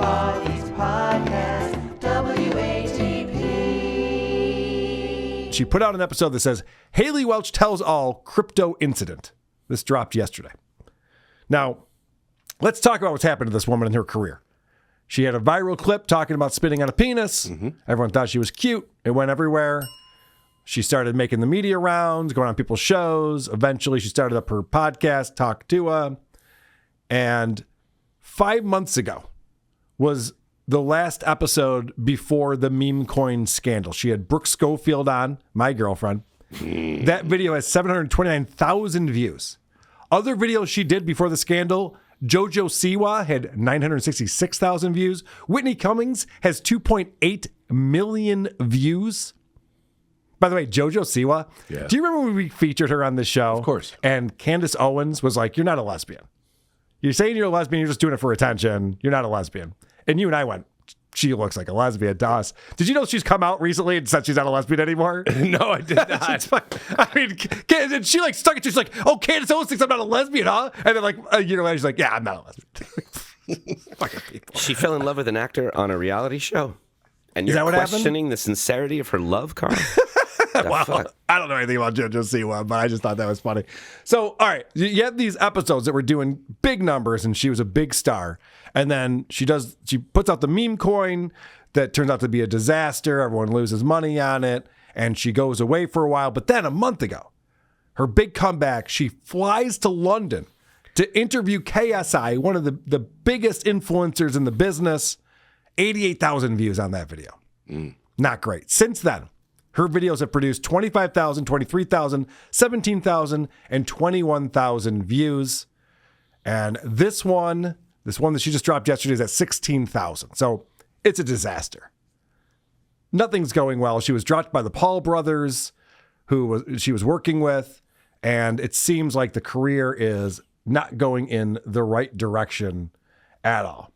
Podcast, WATP. She put out an episode that says, Haliey Welch tells all crypto incident. This dropped yesterday. Now, let's talk about what's happened to this woman in her career. She had a viral clip talking about spitting on a penis. Mm-hmm. Everyone thought she was cute. It went everywhere. She started making the media rounds, going on people's shows. Eventually, she started up her podcast, Hawk Tuah. And 5 months ago was the last episode before the MemeCoin scandal. She had Brooke Schofield on, my girlfriend. That video has 729,000 views. Other videos she did before the scandal, JoJo Siwa had 966,000 views. Whitney Cummings has 2.8 million views. By the way, JoJo Siwa, do you remember when we featured her on this show? Of course. And Candace Owens was like, you're not a lesbian. You're saying you're a lesbian, you're just doing it for attention. You're not a lesbian. And you and I went, she looks like a lesbian to us. Did you know she's come out recently and said she's not a lesbian anymore? No, I did not. I mean, and she like stuck it. She's like, oh, Candace Owens thinks I'm not a lesbian, huh? And then like a year later, she's like, yeah, I'm not a lesbian. Fucking people. She fell in love with an actor on a reality show. And Is you're that what questioning the sincerity of her love, Carl? Well, I don't know anything about JoJo Siwa, but I just thought that was funny. So, all right, you have these episodes that were doing big numbers, and she was a big star. And then she puts out the MemeCoin that turns out to be a disaster. Everyone loses money on it, and she goes away for a while. But then a month ago, her big comeback, she flies to London to interview KSI, one of the biggest influencers in the business. 88,000 views on that video. Not great. Since then, her videos have produced 25,000, 23,000, 17,000, and 21,000 views. And this one that she just dropped yesterday is at 16,000. So it's a disaster. Nothing's going well. She was dropped by the Paul brothers, she was working with, and it seems like the career is not going in the right direction at all.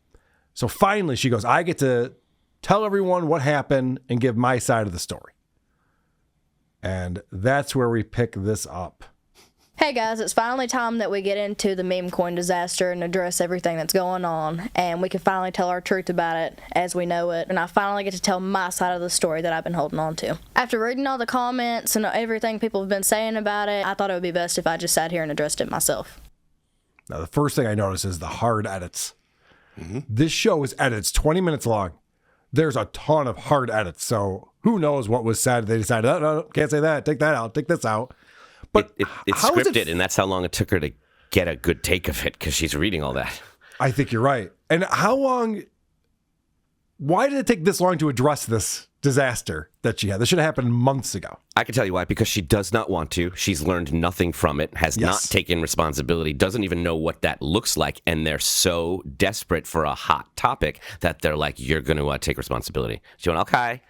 So finally, she goes, I get to tell everyone what happened and give my side of the story. And that's where we pick this up. Hey guys, it's finally time that we get into the MemeCoin disaster and address everything that's going on, and we can finally tell our truth about it as we know it, and I finally get to tell my side of the story that I've been holding on to. After reading all the comments and everything people have been saying about it, I thought it would be best if I just sat here and addressed it myself. Now, the first thing I notice is the hard edits. Mm-hmm. This show is edits 20 minutes long. There's a ton of hard edits, so who knows what was said. They decided, oh, no, can't say that, take that out, take this out. But it's scripted, and that's how long it took her to get a good take of it, because she's reading all that. I think you're right. And why did it take this long to address this disaster that she had? This should have happened months ago. I can tell you why, because she does not want to. She's learned nothing from it, has not taken responsibility, doesn't even know what that looks like, and they're so desperate for a hot topic that they're like, you're going to take responsibility. She went, okay.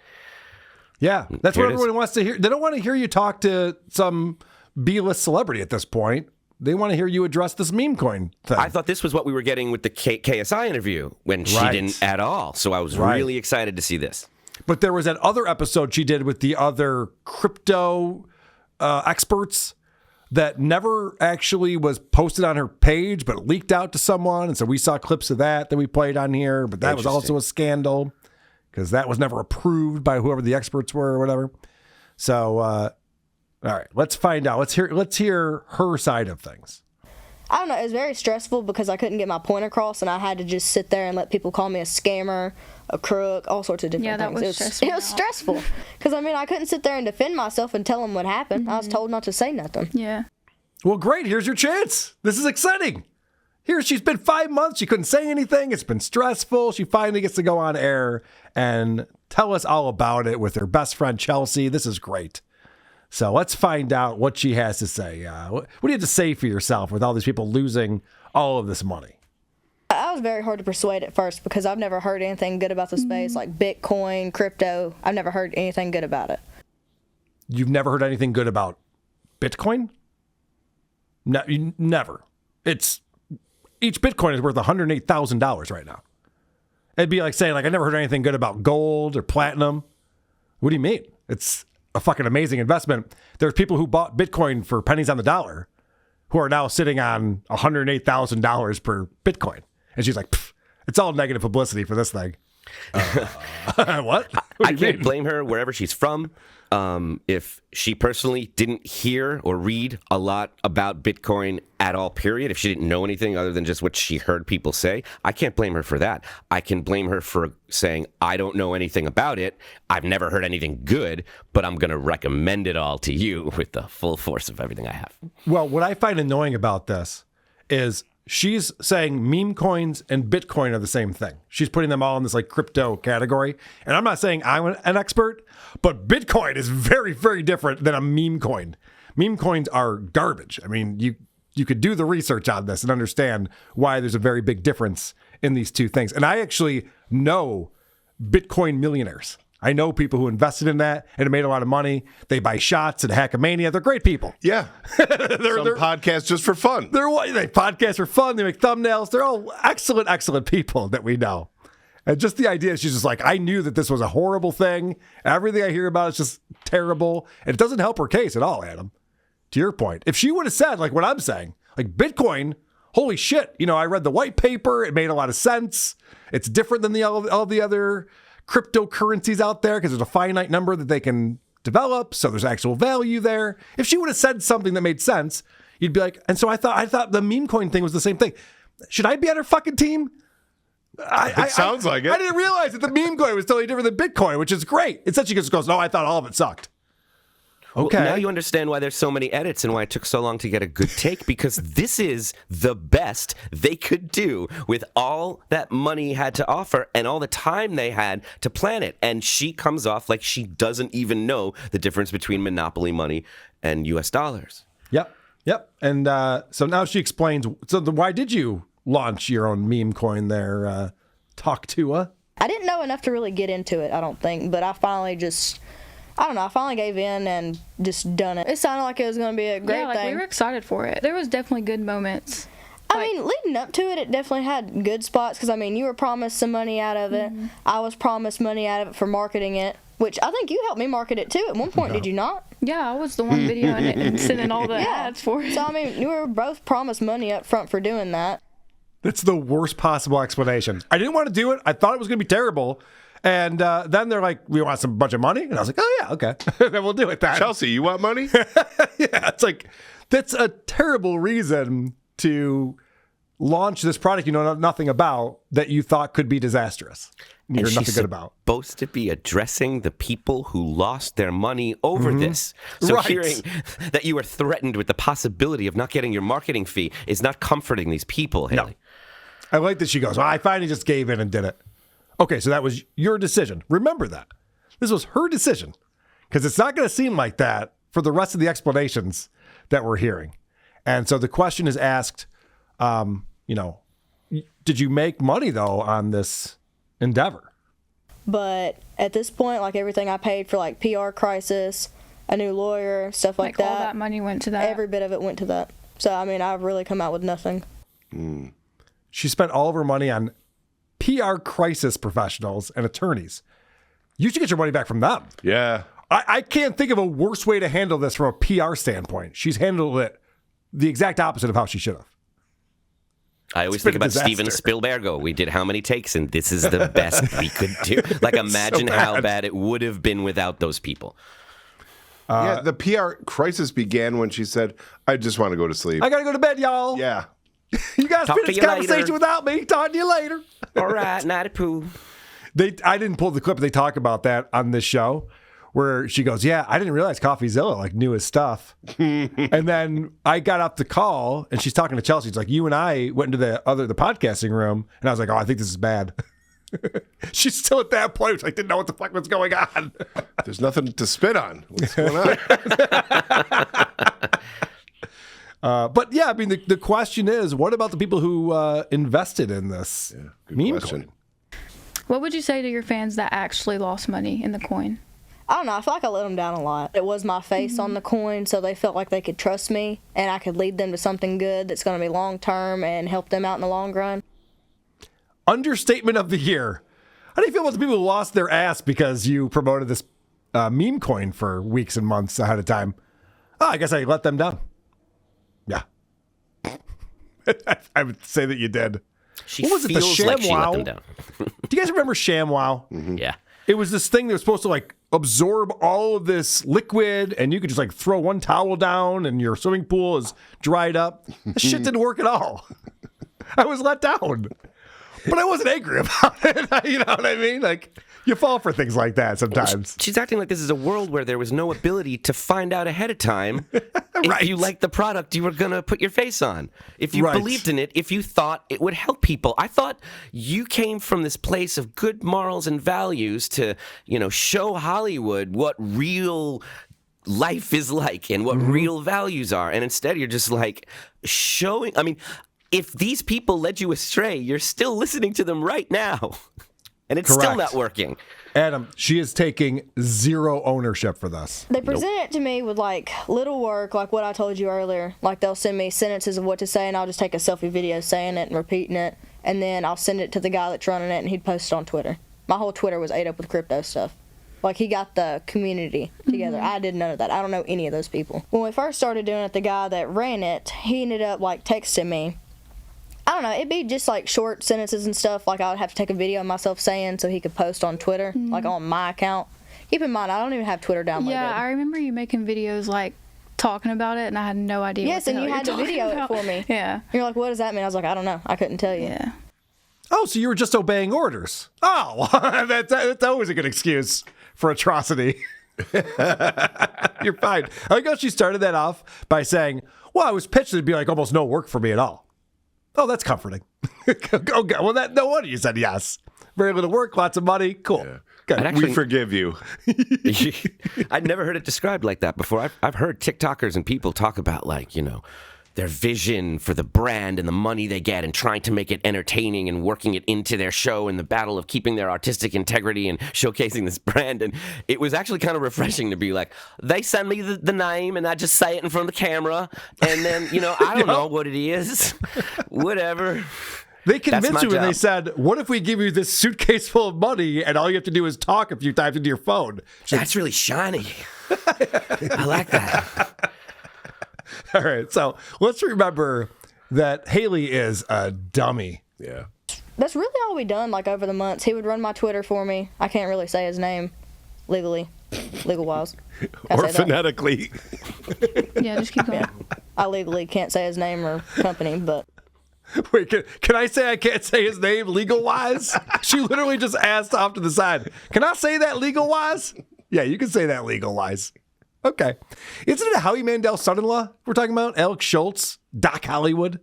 Yeah, that's what everyone wants to hear. They don't want to hear you talk to some B-list celebrity at this point. They want to hear you address this MemeCoin thing. I thought this was what we were getting with the KSI interview when she didn't at all. So I was really excited to see this. But there was that other episode she did with the other crypto experts that never actually was posted on her page, but leaked out to someone. And so we saw clips of that we played on here. But that was also a scandal because that was never approved by whoever the experts were or whatever. So, all right, let's find out. Let's hear her side of things. I don't know. It was very stressful because I couldn't get my point across, and I had to just sit there and let people call me a scammer, a crook, all sorts of different things. It was stressful because I couldn't sit there and defend myself and tell them what happened. Mm-hmm. I was told not to say nothing. Yeah. Well, great. Here's your chance. This is exciting. She's been 5 months. She couldn't say anything. It's been stressful. She finally gets to go on air and tell us all about it with her best friend, Chelsea. This is great. So let's find out what she has to say. What do you have to say for yourself with all these people losing all of this money? I was very hard to persuade at first because I've never heard anything good about the space, like Bitcoin, crypto. I've never heard anything good about it. You've never heard anything good about Bitcoin? No, never. Each Bitcoin is worth $108,000 right now. It'd be like saying, I never heard anything good about gold or platinum. What do you mean? It's a fucking amazing investment. There's people who bought Bitcoin for pennies on the dollar who are now sitting on $108,000 per Bitcoin. And she's like, It's all negative publicity for this thing. What? I can't blame her wherever she's from. If she personally didn't hear or read a lot about Bitcoin at all, period, if she didn't know anything other than just what she heard people say, I can't blame her for that. I can blame her for saying, I don't know anything about it. I've never heard anything good, but I'm going to recommend it all to you with the full force of everything I have. Well, what I find annoying about this is she's saying meme coins and Bitcoin are the same thing. She's putting them all in this like crypto category. And I'm not saying I'm an expert, but Bitcoin is very, very different than a meme coin. Meme coins are garbage. I mean, you could do the research on this and understand why there's a very big difference in these two things. And I actually know Bitcoin millionaires. I know people who invested in that and have made a lot of money. They buy shots at Hackamania. They're great people. Yeah. they're podcasts just for fun. They podcast for fun. They make thumbnails. They're all excellent, excellent people that we know. And just the idea, she's just like, I knew that this was a horrible thing. Everything I hear about is just terrible. And it doesn't help her case at all, Adam. To your point. If she would have said, like what I'm saying, like Bitcoin, holy shit. You know, I read the white paper. It made a lot of sense. It's different than all the other cryptocurrencies out there because there's a finite number that they can develop. So there's actual value there. If she would have said something that made sense, you'd be like, and so I thought the meme coin thing was the same thing. Should I be on her fucking team? It sounds like it. I didn't realize that the meme coin was totally different than Bitcoin, which is great. Instead, she just goes, no, I thought all of it sucked. Okay. Well, now you understand why there's so many edits and why it took so long to get a good take, because this is the best they could do with all that money had to offer and all the time they had to plan it. And she comes off like she doesn't even know the difference between monopoly money and US dollars. Yep. And so now she explains, why did you launch your own meme coin there, Hawk Tuah? I didn't know enough to really get into it, I don't think, but I finally gave in and just done it. It sounded like it was going to be a great thing. We were excited for it. There was definitely good moments. I mean, leading up to it, it definitely had good spots because, I mean, you were promised some money out of it. Mm-hmm. I was promised money out of it for marketing it, which I think you helped me market it too at one point, did you not? Yeah, I was the one videoing it and sending all the ads for it. So, I mean, you were both promised money up front for doing that. That's the worst possible explanation. I didn't want to do it. I thought it was going to be terrible. And then they're like, we want some bunch of money. And I was like, oh, yeah, okay. Then we'll do it then. Chelsea, you want money? Yeah, it's like, that's a terrible reason to launch this product you know nothing about that you thought could be disastrous. You're nothing good about. Supposed to be addressing the people who lost their money over this. So hearing that you were threatened with the possibility of not getting your marketing fee is not comforting these people, Haliey. No. I like that she goes, well, I finally just gave in and did it. Okay, so that was your decision. Remember that. This was her decision. Because it's not going to seem like that for the rest of the explanations that we're hearing. And so the question is asked, did you make money, though, on this endeavor? But at this point, like everything I paid for, like PR crisis, a new lawyer, stuff like that. All that money went to that. Every bit of it went to that. So, I mean, I've really come out with nothing. She spent all of her money on PR crisis professionals and attorneys. You should get your money back from them. Yeah. I can't think of a worse way to handle this from a PR standpoint. She's handled it the exact opposite of how she should have. I always think about Steven Spielberg. We did how many takes, and this is the best we could do. Like, imagine how bad it would have been without those people. Yeah, the PR crisis began when she said, I just want to go to sleep. I got to go to bed, y'all. Yeah. You guys Talk finish to this you conversation later. without me. Talk to you later. All right, nighty poo. I didn't pull the clip, but they talk about that on this show where she goes, yeah, I didn't realize Coffeezilla knew his stuff. And then I got off the call and she's talking to Chelsea. She's like, you and I went into the podcasting room. And I was like, oh, I think this is bad. She's still at that point. She didn't know what the fuck was going on. There's nothing to spit on. What's going on? But yeah, I mean, the question is, what about the people who invested in this meme coin? What would you say to your fans that actually lost money in the coin? I don't know. I feel like I let them down a lot. It was my face on the coin, so they felt like they could trust me, and I could lead them to something good that's going to be long-term and help them out in the long run. Understatement of the year. How do you feel about the people who lost their ass because you promoted this meme coin for weeks and months ahead of time? Oh, I guess I let them down. Yeah. I would say that you did. She what was it, the feels like she let them ShamWow? down. Do you guys remember ShamWow? Yeah. It was this thing that was supposed to like absorb all of this liquid, and you could just like throw one towel down, and your swimming pool is dried up. That shit didn't work at all. I was let down, but I wasn't angry about it. You know what I mean? Like, you fall for things like that sometimes. She's acting like this is a world where there was no ability to find out ahead of time Right. if you liked the product you were going to put your face on. If you Right. believed in it, if you thought it would help people. I thought you came from this place of good morals and values to, show Hollywood what real life is like and what real values are. And instead you're just like showing, if these people led you astray, you're still listening to them right now. And it's still Correct. not working. Adam, she is taking zero ownership for this. They present it to me with like little work, like what I told you earlier. Like they'll send me sentences of what to say, and I'll just take a selfie video saying it and repeating it, and then I'll send it to the guy that's running it, and he'd post it on Twitter. My whole Twitter was ate up with crypto stuff. Like, he got the community together. I did none of that. I don't know any of those people. When we first started doing it, the guy that ran it, he ended up like texting me. I don't know, it'd be just like short sentences and stuff, like I would have to take a video of myself saying so he could post on Twitter, like on my account. Keep in mind, I don't even have Twitter downloaded. Yeah, I remember you making videos like talking about it, and I had no idea. Yes, what the and you hell had to you're video talking it about. for me. Yeah. You're like, what does that mean? I was like, I don't know. I couldn't tell you. Yeah. Oh, so you were just obeying orders. Oh, that's always a good excuse for atrocity. You're fine. I like how she started that off by saying, well, I was pitched it'd be like almost no work for me at all. Oh, that's comforting. Okay, well, no wonder you said yes. Very little work, lots of money. Cool. Yeah. Good. We forgive you. I'd never heard it described like that before. I've heard TikTokers and people talk about, like, their vision for the brand and the money they get and trying to make it entertaining and working it into their show and the battle of keeping their artistic integrity and showcasing this brand. And it was actually kind of refreshing to be like, they send me the name and I just say it in front of the camera. And then, I don't know what it is. Whatever. They convinced my you and job. they said, what if we give you this suitcase full of money and all you have to do is talk a few times into your phone? That's really shiny. I like that. All right, so let's remember that Haliey is a dummy. Yeah. That's really all we done, like, over the months. He would run my Twitter for me. I can't really say his name legal-wise. Can I Or say that? phonetically. Yeah, just keep going. I legally can't say his name or company, but Wait, can I say I can't say his name legal-wise? She literally just asked off to the side, can I say that legal-wise? Yeah, you can say that legal-wise. Okay. Isn't it Howie Mandel's son-in-law we're talking about? Alex Schultz? Doc Hollywood?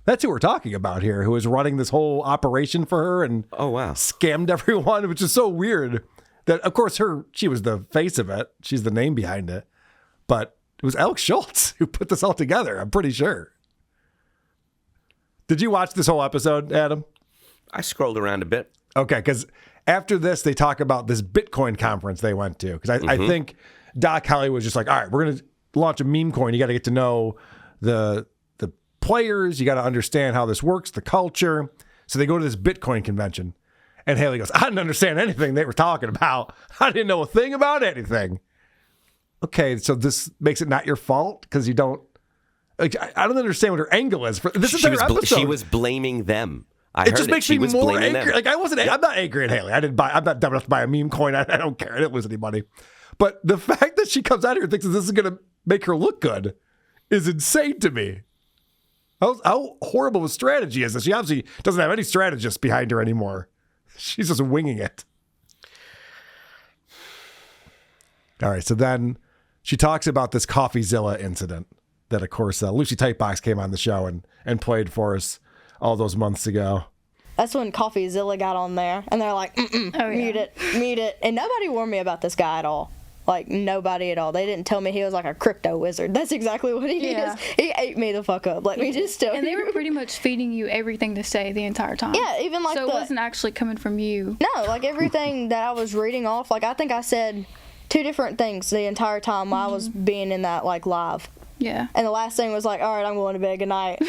That's who we're talking about here, who is running this whole operation for her and Oh, wow. scammed everyone, which is so weird. That, of course, she was the face of it. She's the name behind it. But it was Alex Schultz who put this all together, I'm pretty sure. Did you watch this whole episode, Adam? I scrolled around a bit. Okay, because after this, they talk about this Bitcoin conference they went to. Because I think Doc Haliey was just like, all right, we're going to launch a MemeCoin. You got to get to know the players. You got to understand how this works, the culture. So they go to this Bitcoin convention. And Haliey goes, I didn't understand anything they were talking about. I didn't know a thing about anything. Okay, so this makes it not your fault because you don't. Like, I don't understand what her angle is for this entire episode. She was blaming them. It just makes me more angry. Like, I'm not angry at Haliey. I'm not dumb enough to buy a meme coin. I don't care. I didn't lose any money. But the fact that she comes out here and thinks that this is going to make her look good is insane to me. How horrible of a strategy is this? She obviously doesn't have any strategists behind her anymore. She's just winging it. All right. So then she talks about this Coffeezilla incident that, of course, Lucy Tightbox came on the show and played for us all those months ago. that's when Coffeezilla got on there, and they're like, mute it. And nobody warned me about this guy at all. Like, nobody at all. They didn't tell me he was like a crypto wizard. That's exactly what he is. He ate me the fuck up. Let me just tell you. And they were pretty much feeding you everything to say the entire time. Yeah, even like so it wasn't actually coming from you. No, like everything that I was reading off, like I think I said 2 different things the entire time while I was being in that like live. Yeah. And the last thing was like, all right, I'm going to bed. Good night.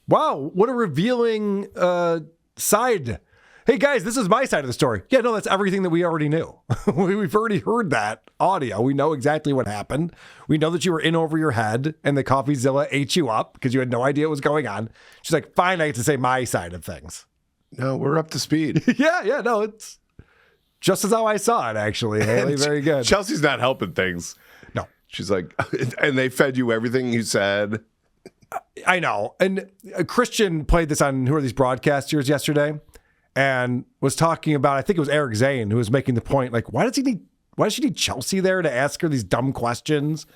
Wow, what a revealing side. hey guys, this is my side of the story. Yeah, no, that's everything that we already knew. We've already heard that audio. We know exactly what happened. We know that you were in over your head and the Coffeezilla ate you up because you had no idea what was going on. She's like, fine, I get to say my side of things. No, we're up to speed. Yeah, no, it's just as how I saw it, actually, Haley. Very good. Chelsea's not helping things. No. She's like, and they fed you everything you said. I know. And Christian played this on Who Are These Broadcasters yesterday and was talking about, I think it was Eric Zane who was making the point, like, why does she need Chelsea there to ask her these dumb questions?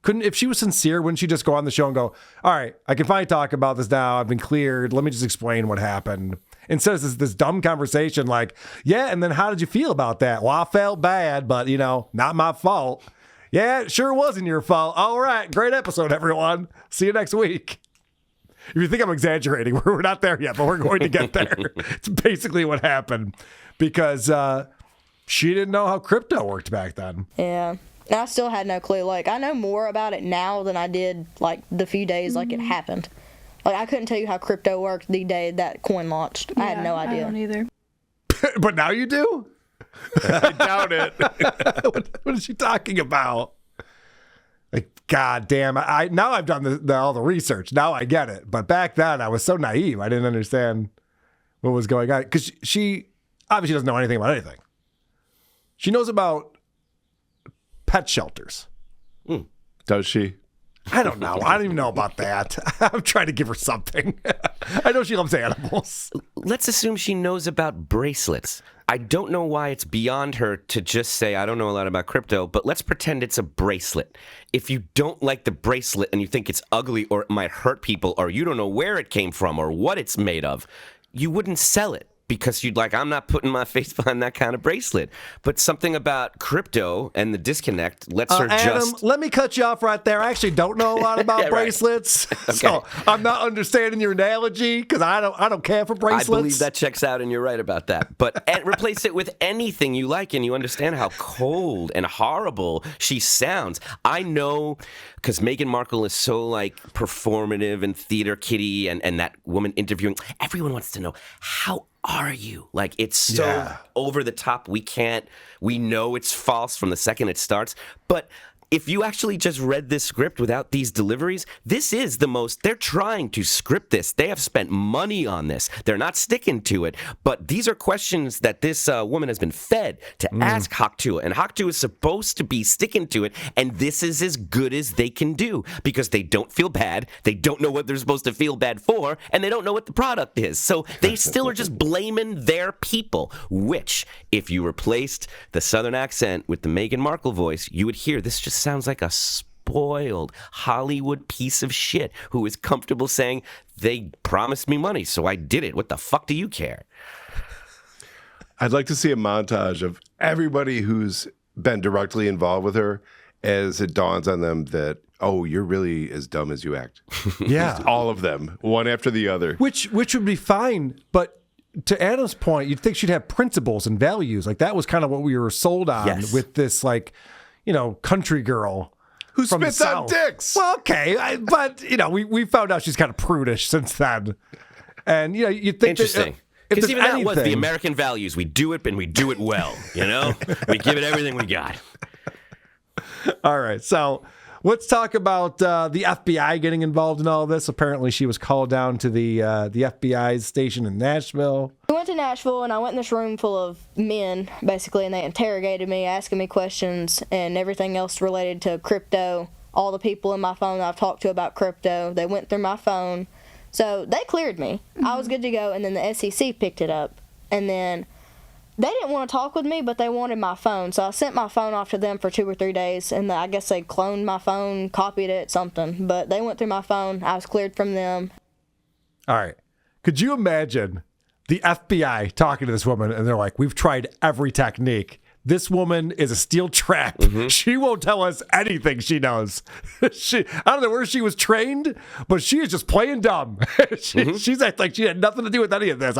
If she was sincere, wouldn't she just go on the show and go, all right, I can finally talk about this now. I've been cleared. Let me just explain what happened. Instead of this dumb conversation like, yeah, and then how did you feel about that? Well, I felt bad, but, not my fault. Yeah, it sure wasn't your fault. All right. Great episode, everyone. See you next week. If you think I'm exaggerating, we're not there yet, but we're going to get there. It's basically what happened because she didn't know how crypto worked back then. Yeah. I still had no clue. Like, I know more about it now than I did, like, the few days, like, it happened. Like, I couldn't tell you how crypto worked the day that coin launched. I had no idea. I don't either. But now you do? I doubt it. What is she talking about? Like, God damn, now I've done all the research. Now I get it. But back then, I was so naive. I didn't understand what was going on. Because she obviously doesn't know anything about anything. She knows about pet shelters. Does she? I don't know. I don't even know about that. I'm trying to give her something. I know she loves animals. Let's assume she knows about bracelets. I don't know why it's beyond her to just say, I don't know a lot about crypto, but let's pretend it's a bracelet. If you don't like the bracelet and you think it's ugly or it might hurt people or you don't know where it came from or what it's made of, you wouldn't sell it. Because you'd like, I'm not putting my face behind that kind of bracelet. But something about crypto and the disconnect lets her Adam, let me cut you off right there. I actually don't know a lot about Yeah, bracelets. Okay. So I'm not understanding your analogy because I don't care for bracelets. I believe that checks out and you're right about that. But replace it with anything you like and you understand how cold and horrible she sounds. I know because Meghan Markle is so like performative and theater kitty and that woman interviewing. Everyone wants to know, how are you? Like, it's so over the top. We know it's false from the second it starts. But if you actually just read this script without these deliveries, this is they're trying to script this. They have spent money on this. They're not sticking to it. But these are questions that this woman has been fed to ask Hawk Tuah. And Hawk Tuah is supposed to be sticking to it. And this is as good as they can do because they don't feel bad. They don't know what they're supposed to feel bad for. And they don't know what the product is. So they still are just blaming their people, which if you replaced the Southern accent with the Meghan Markle voice, you would hear this just sounds like a spoiled Hollywood piece of shit who is comfortable saying, they promised me money, so I did it. What the fuck do you care? I'd like to see a montage of everybody who's been directly involved with her as it dawns on them that, oh, you're really as dumb as you act. Yeah. All of them, one after the other. Which would be fine, but to Adam's point, you'd think she'd have principles and values. Like that was kind of what we were sold on with this, like, country girl who from spits the on South. dicks. Well, okay, but we found out she's kind of prudish since then, and you think Interesting. Because even that was the American values. We do it and we do it well. We give it everything we got. All right, so let's talk about the FBI getting involved in all of this. Apparently, she was called down to the FBI's station in Nashville. We went to Nashville, and I went in this room full of men, basically, and they interrogated me, asking me questions and everything else related to crypto. All the people in my phone that I've talked to about crypto, they went through my phone. So they cleared me. I was good to go, and then the SEC picked it up. And then they didn't want to talk with me, but they wanted my phone. So I sent my phone off to them for 2 or 3 days, and I guess they cloned my phone, copied it, something. But they went through my phone. I was cleared from them. All right. Could you imagine the FBI talking to this woman, and they're like, we've tried every technique. this woman is a steel trap. She won't tell us anything she knows. I don't know where she was trained, but she is just playing dumb. She's acting like she had nothing to do with any of this.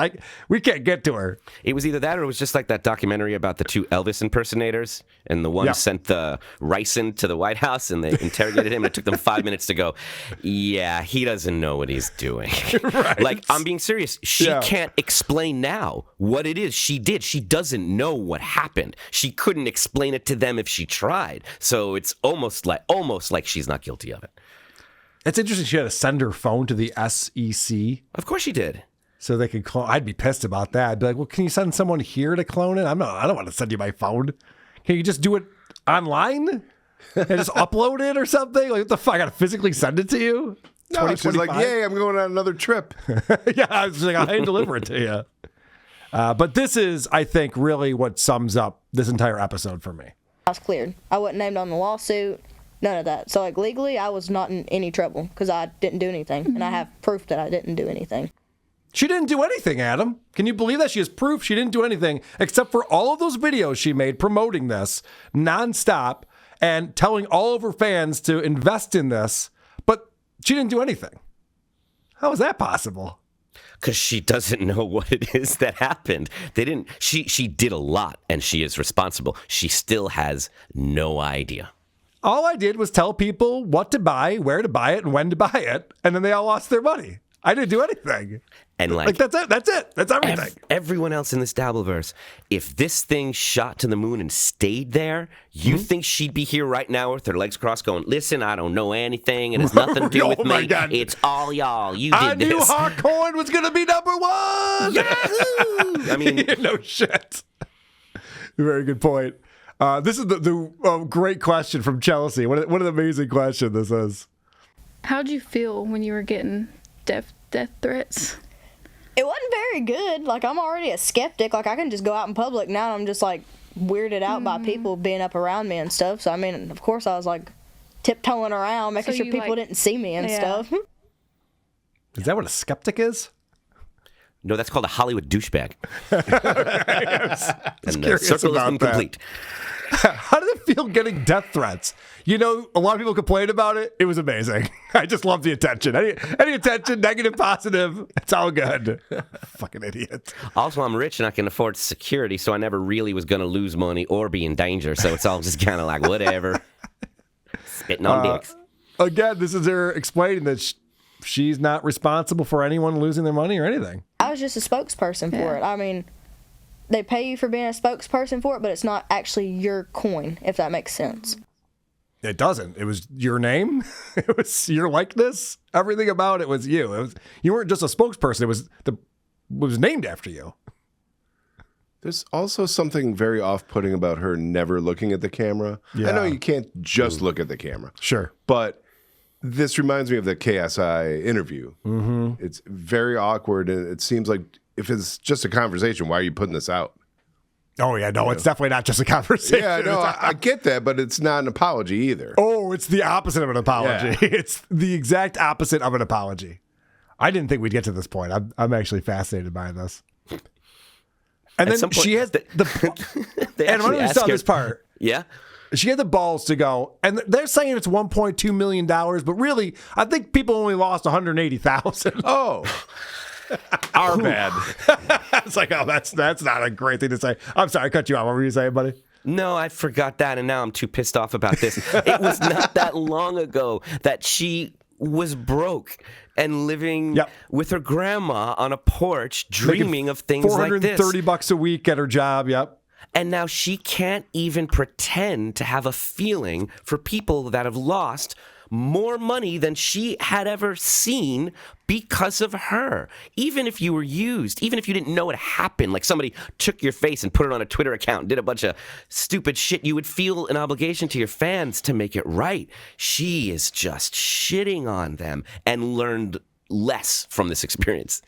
We can't get to her. It was either that or it was just like that documentary about the two Elvis impersonators, and the one sent the ricin to the White House, and they interrogated him, and it took them 5 minutes to go, yeah, he doesn't know what he's doing. Right. Like, I'm being serious. She can't explain now what it is she did. She doesn't know what happened. She couldn't explain it to them if she tried. So it's almost like she's not guilty of it. It's interesting she had to send her phone to the SEC. Of course she did. So they could clone. I'd be pissed about that. I'd be like, well, can you send someone here to clone it? I don't want to send you my phone. Can you just do it online and just upload it or something? Like, what the fuck? I got to physically send it to you? No, it's just like, yay, I'm going on another trip. Yeah, I was like, I'll hand deliver it to you. But this is, I think, really what sums up this entire episode for me. I was cleared. I wasn't named on the lawsuit. None of that. So, like, legally, I was not in any trouble because I didn't do anything. And I have proof that I didn't do anything. She didn't do anything, Adam. Can you believe that? She has proof she didn't do anything except for all of those videos she made promoting this nonstop and telling all of her fans to invest in this. But she didn't do anything. How is that possible? Because she doesn't know what it is that happened. She did a lot, and she is responsible. She still has no idea. All I did was tell people what to buy, where to buy it, and when to buy it, and then they all lost their money. I didn't do anything. And like that's it. That's it. That's everything. Everyone else in this Dabbleverse, if this thing shot to the moon and stayed there, you think she'd be here right now with her legs crossed going, listen, I don't know anything. It has nothing to do with my me. God. It's all y'all. You did I this. knew Hawk Tuah was going to be number one. Yahoo! I mean, no shit. Very good point. This is the great question from Chelsea. What an amazing question this is. How'd you feel when you were getting death threats? It wasn't very good. Like, I'm already a skeptic. Like, I can just go out in public now and I'm just, like, weirded out by people being up around me and stuff. So, I mean, of course I was, like, tiptoeing around, making sure people didn't see me and stuff. Is that what a skeptic is? no, that's called a Hollywood douchebag. And the curious circle is about incomplete. How did it feel getting death threats? You know, a lot of people complained about it. It was amazing. I just love the attention. Any attention, negative, positive, it's all good. Fucking idiot. Also, I'm rich and I can afford security, so I never really was going to lose money or be in danger. So it's all just kind of like, whatever. Spitting on dicks. Again, this is her explaining that she's not responsible for anyone losing their money or anything. I was just a spokesperson for it. I mean, they pay you for being a spokesperson for it, but it's not actually your coin, if that makes sense. It doesn't. It was your name. It was your likeness. Everything about it was you. You weren't just a spokesperson. It was named after you. There's also something very off-putting about her never looking at the camera. Yeah. I know you can't just look at the camera. Sure. But this reminds me of the KSI interview. Mm-hmm. It's very awkward, and it seems like if it's just a conversation, why are you putting this out? Oh, yeah, no, it's definitely not just a conversation. Yeah, no, I get that, but it's not an apology either. Oh, it's the opposite of an apology. Yeah. It's the exact opposite of an apology. I didn't think we'd get to this point. I'm actually fascinated by this. And then she has the They and I don't actually even ask saw her- this part. Yeah? She had the balls to go, and they're saying it's $1.2 million, but really, I think people only lost $180,000. Oh, our bad. It's like, oh, that's not a great thing to say. I'm sorry, I cut you off. What were you saying, buddy? No, I forgot that, and now I'm too pissed off about this. It was not that long ago that she was broke and living with her grandma on a porch, dreaming of things like this. $430 a week at her job, yep. And now she can't even pretend to have a feeling for people that have lost more money than she had ever seen because of her. Even if you were used, even if you didn't know what happened, like somebody took your face and put it on a Twitter account and did a bunch of stupid shit, you would feel an obligation to your fans to make it right. She is just shitting on them and learned less from this experience.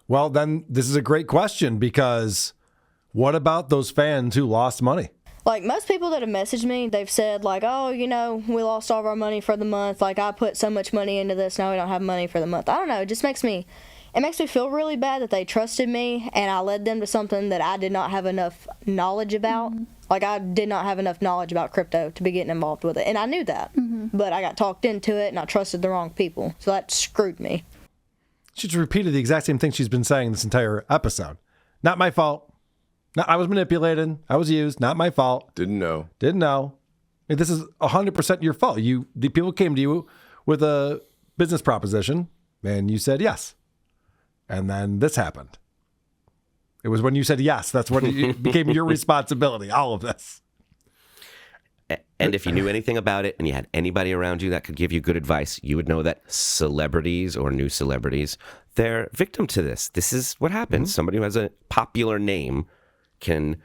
Well, then this is a great question, because what about those fans who lost money? Like, most people that have messaged me, they've said, like, oh, you know, we lost all of our money for the month. Like, I put so much money into this, now we don't have money for the month. I don't know. It just makes me it makes me feel really bad that they trusted me and I led them to something that I did not have enough knowledge about. Like, I did not have enough knowledge about crypto to be getting involved with it. And I knew that. But I got talked into it and I trusted the wrong people. So that screwed me. She just repeated the exact same thing she's been saying this entire episode. Not my fault. No, I was manipulated. I was used. Not my fault. Didn't know. Didn't know. And this is 100% your fault. The people came to you with a business proposition and you said yes. And then this happened. It was when you said yes. That's when it became your responsibility, all of this. And if you knew anything about it and you had anybody around you that could give you good advice, you would know that celebrities or new celebrities, they're victim to this. This is what happens. Somebody who has a popular name can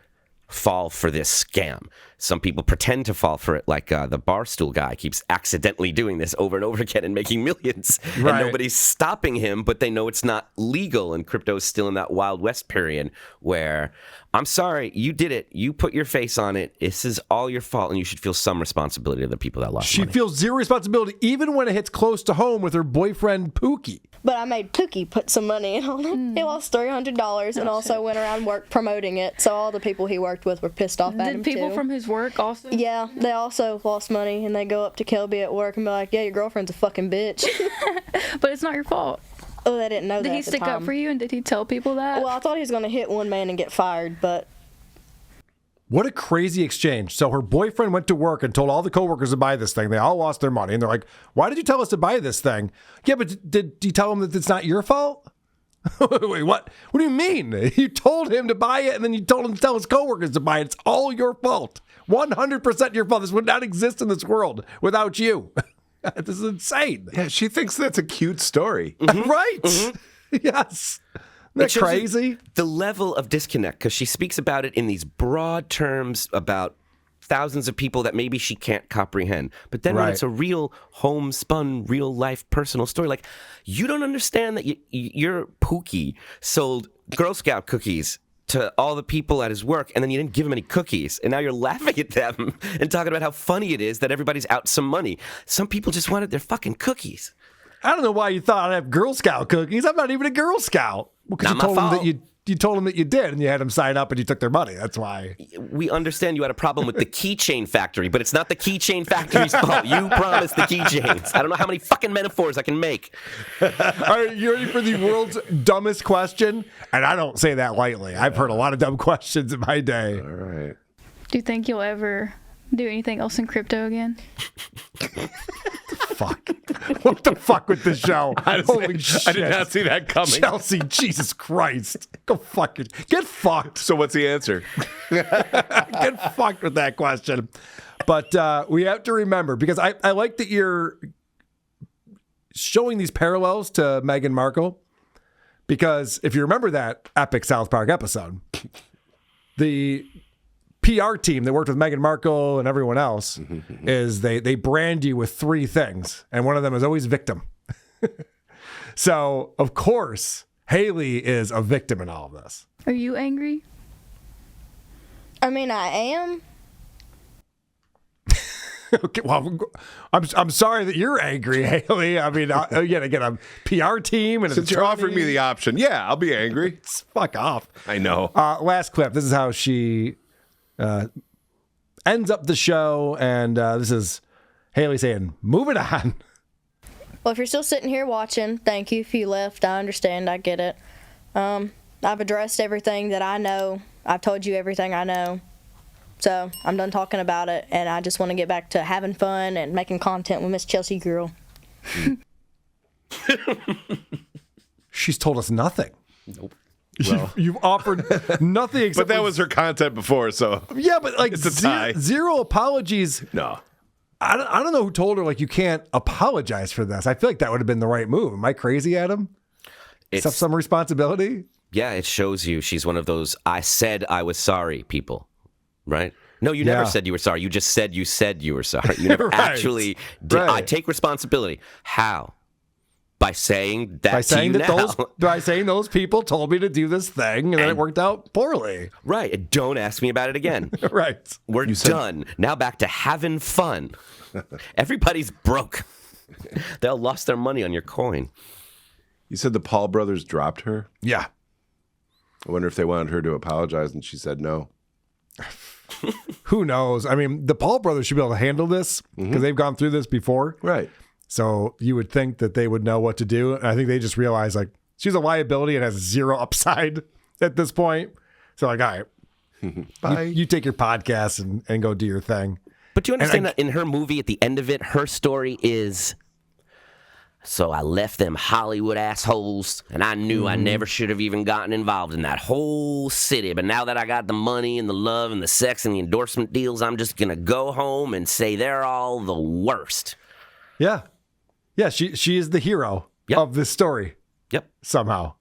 fall for this scam. Some people pretend to fall for it, like the Barstool guy keeps accidentally doing this over and over again and making millions. Right. And nobody's stopping him, but they know it's not legal. And crypto is still in that Wild West period where, I'm sorry, you did it. You put your face on it. This is all your fault, and you should feel some responsibility to the people that lost She money. feels zero responsibility, even when it hits close to home with her boyfriend, Pookie. But I made Pookie put some money in on it. He lost $300 and also went around work promoting it. So all the people he worked with were pissed off at him, Did people too. from his work also? Yeah, they also lost money, and they go up to Kelby at work and be like, yeah, your girlfriend's a fucking bitch. But it's not your fault. Oh, they didn't know that Did he at the stick time. up for you, and did he tell people that? Well, I thought he was going to hit one man and get fired, but What a crazy exchange. So her boyfriend went to work and told all the coworkers to buy this thing. They all lost their money. And they're like, why did you tell us to buy this thing? Yeah, but did you tell him that it's not your fault? Wait, what? What do you mean? You told him to buy it and then you told him to tell his coworkers to buy it. It's all your fault. 100% your fault. This would not exist in this world without you. This is insane. Yeah, she thinks that's a cute story. Right? Yes. Isn't that It shows you crazy? the level of disconnect, because she speaks about it in these broad terms about thousands of people that maybe she can't comprehend. But then when Right. it's a real homespun, real life personal story, like, you don't understand that your Pookie sold Girl Scout cookies to all the people at his work, and then you didn't give him any cookies, and now you're laughing at them and talking about how funny it is that everybody's out some money. Some people just wanted their fucking cookies. I don't know why you thought I'd have Girl Scout cookies. I'm not even a Girl Scout. Because Not you my told him that fault. you told him that you did, and you had him sign up, and you took their money. That's why. We understand you had a problem with the keychain factory, but it's not the keychain factory's fault. You promised the keychains. I don't know how many fucking metaphors I can make. All right, you ready for the world's dumbest question? And I don't say that lightly. I've heard a lot of dumb questions in my day. All right. Do you think you'll ever do anything else in crypto again? Fuck. What the fuck with this show? Holy shit. I did not see that coming. Chelsea, Jesus Christ. Go fuck it. Get fucked. So what's the answer? Get fucked with that question. But we have to remember, because I like that you're showing these parallels to Meghan Markle, because if you remember that epic South Park episode, the PR team that worked with Meghan Markle and everyone else is they brand you with three things, and one of them is always victim. So, of course, Haliey is a victim in all of this. Are you angry? I mean, I am. Okay, well, I'm sorry that you're angry, Haliey. I mean, again, a PR team and Since you're offering me the option, yeah, I'll be angry. fuck off. I know. Last clip. This is how she ends up the show, and this is Haliey saying, "Moving on." Well, if you're still sitting here watching, thank you. If you left, I understand. I get it. I've addressed everything that I know. I've told you everything I know. So I'm done talking about it, and I just want to get back to having fun and making content with Miss Chelsea Girl. She's told us nothing. Nope. Well. You've offered nothing except. But that was her content before, so yeah, but like It's a tie. zero apologies. no. I don't know who told her like you can't apologize for this. I feel like that would have been the right move. Am I crazy, Adam? Accept some responsibility. Yeah, it shows you she's one of those I said I was sorry people, right? No, you never Yeah. said you were sorry. You just said you were sorry. You never Right. actually did. I Right. take responsibility. How? By saying that By saying to you that now. those people told me to do this thing, and then it worked out poorly. Right. And don't ask me about it again. Right. We're done. Now back to having fun. Everybody's broke. They all lost their money on your coin. You said the Paul brothers dropped her? Yeah. I wonder if they wanted her to apologize and she said no. Who knows? I mean, the Paul brothers should be able to handle this because they've gone through this before. Right. So you would think that they would know what to do. And I think they just realized, like, she's a liability and has zero upside at this point. So, like, all right, Bye. you take your podcast and go do your thing. But do you understand that in her movie, at the end of it, her story is, so I left them Hollywood assholes, and I knew I never should have even gotten involved in that whole city. But now that I got the money and the love and the sex and the endorsement deals, I'm just going to go home and say they're all the worst. Yeah. Yeah, she is the hero Yep. of this story. Yep. Somehow.